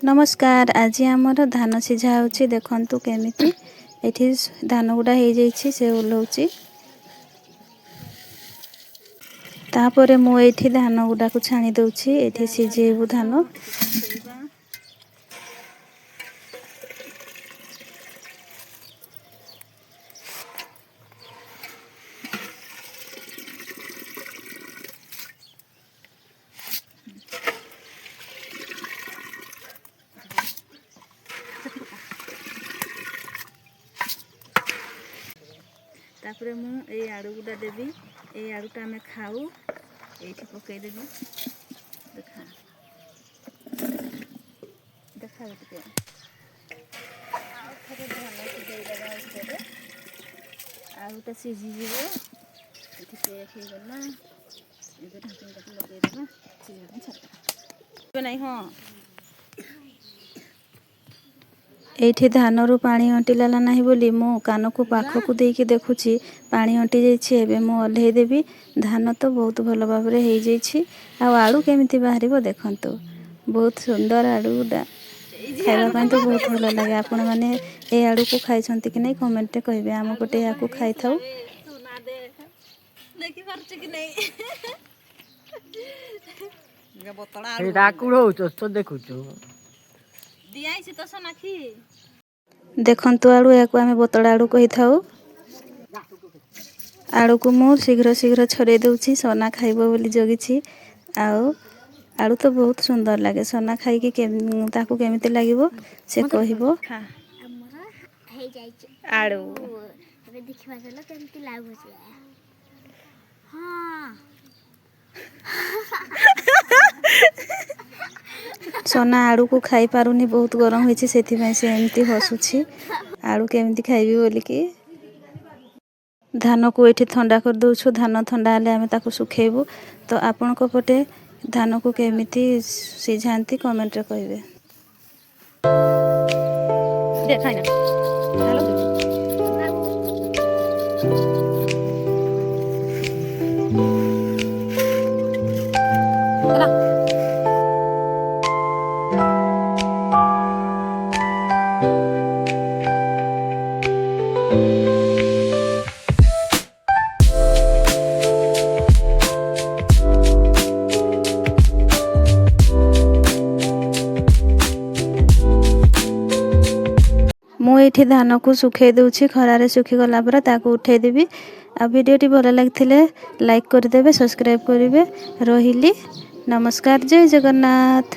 नमस्कार। आज आमर धान सीझा होची देखंतु केमिति एठी धान गुडा हे जाइछि से ओलौची तापरे मु एठी धान गुडा को छाणी दउछि एठी सिझेबु धान तापरे मु ए आड़ू गुडा देबी ए आड़ूटा आमे खाऊ एठी पकई देबी देखा देखा टिके थोड़े धान सिझाई देबा ऊपर आड़ूटा सिझी जीवो एठी पेक हे गला ए ढाकन टाक लगे देबा सिझा छटा नहीं हां एठी धान रु पानी अंटिलाला नहीं बोली मु कान को पाख को देकी देखुची पानी अंटी जाइछि एबे मु ओल्हे देबी धान तो बहुत भलो भाबरे हे जाइछि आ आलू केमिति बाहरिबो देखंतु बहुत सुंदर आलू डा खाइबा पय तो बहुत भलो लागे आपण माने ए आलू को खाइ छंती कि नै कमेंट रे कहबे हम कोटे या को खाइ थाउ सुना दे देखि परछ कि नै ये बोतला आलू डाकुड़ होचो तो देखुचो दियाइछि तो सनाखी देखंतु आलू या को आमे बोतला आलू कहि थाउ आलू को मु शीघ्र शीघ्र छरे दउछि सोना खाइबो बोली जगिछि आउ आलू तो बहुत सुंदर लागे सोना खाइ कि ताको केमिति लागिबो से कहिबो हमरा हे जाइछि आलू एबे देखिबा चलो केमिति लागो छै हां सोना आलू को खाई पारुनी बहुत गरम होइछि सेथि में से एमती हसुछि आलू केमिति खाइबी बोली कि धान को एठी ठंडा कर दउछु धान ठंडा हले आमे ताको सुखेबू तो आपन को पटे धान को केमिति सिझांती कमेंट रे कहबे देखाइना हेलो चला मु एठी धान को सुखे दउछि खरारे सुखी गला पर ताको उठे देबी आ वीडियोटी भलो लागथिले लाइक कर देबे सब्सक्राइब करिवे रहिली नमस्कार जय जगन्नाथ।